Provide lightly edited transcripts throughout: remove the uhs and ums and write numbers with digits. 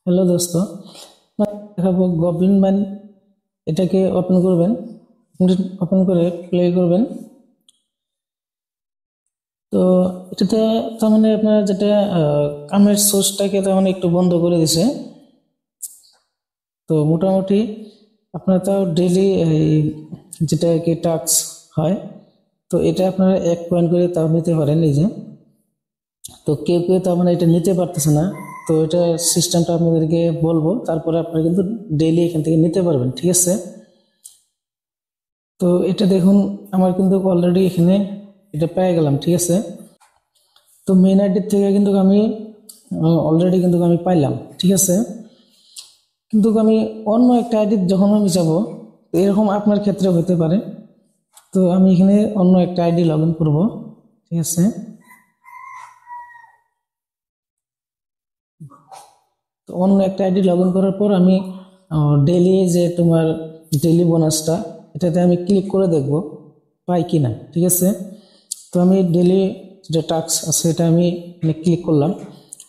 Hello দোস্ত, দেখাবো government man. এটাকে ওপেন করবেন, ওপেন করে প্লে করবেন। তো এটাতে তার মানে আপনার যেটা কামের সোর্সটাকে তার মানে একটু বন্ধ করে দিছে। তো মোটামুটি আপনার তাও ডেইলি যেটা কি টাস্ক হয়, তো এটা আপনারা 1 পয়েন্ট করে তাও নিতে পারেন নিজে। তো কেউ কেউ তার মানে এটা নিতে পারতেছে না। তো এটা সিস্টেমটা আপনাদেরকে বলবো, তারপরে আপনারা কিন্তু ডেইলি এখান থেকে নিতে পারবেন, ঠিক আছে? তো এটা দেখুন, আমার কিন্তু অলরেডি এখানে এটা পেয়ে গেলাম, ঠিক আছে? তো মেইন আইডি থেকে কিন্তু আমি অলরেডি কিন্তু আমি পাইলাম, ঠিক আছে? কিন্তু আমি অন্য একটা আইডি যখন আমি যাব, তো এরকম আপনার ক্ষেত্রে হতে পারে। তো আমি এখানে অন্য একটা আইডি লগ ইন করবো, ঠিক আছে? তো অন্য একটা আইডি লগ ইন করার পর আমি ডেইলি যে তোমার ডেইলি বোনাসটা, এটাতে আমি ক্লিক করে দেখব পাই কি না, ঠিক আছে? তো আমি ডেইলি যে টাস্ক আছে এটা আমি এখানে ক্লিক করলাম।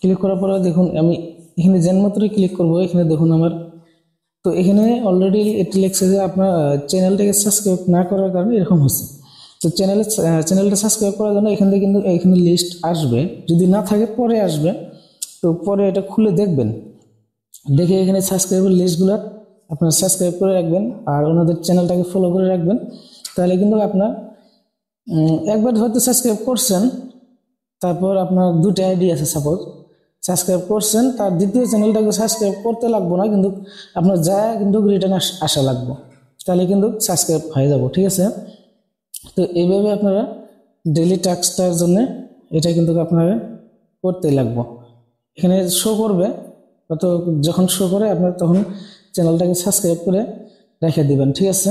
ক্লিক করার পরে দেখুন, আমি এখানে যেন মাত্রই ক্লিক করব, এখানে দেখুন আমার, তো এখানে অলরেডি এটি লিখছে যে আপনার চ্যানেলটাকে সাবস্ক্রাইব না করার কারণে এরকম হচ্ছে। তো চ্যানেলটা সাবস্ক্রাইব করার জন্য এখান থেকে কিন্তু এখানে লিস্ট আসবে, যদি না থাকে পরে আসবে। তো পরে এটা খুলে দেখবেন, দেখে এখানে সাবস্ক্রাইবের লিস্টগুলো আপনারা সাবস্ক্রাইব করে রাখবেন আর ওনাদের চ্যানেলটাকে ফলো করে রাখবেন। তাহলে কিন্তু আপনার একবার হয়তো সাবস্ক্রাইব করছেন, তারপর আপনার দুটো আইডি আছে, সাপোজ সাবস্ক্রাইব করছেন, তার দ্বিতীয় চ্যানেলটাকে সাবস্ক্রাইব করতে লাগবো না, কিন্তু আপনার যা কিন্তু রিটার্ন আসা লাগবে, তাহলে কিন্তু সাবস্ক্রাইব হয়ে যাব, ঠিক আছে? তো এইভাবে আপনারা ডেইলি টাস্কটার জন্য এটা কিন্তু আপনারা করতেই লাগবে। এখানে শো করবে, তো যখন শো করে আপনার তখন চ্যানেলটাকে সাবস্ক্রাইব করে রেখে দিবেন, ঠিক আছে?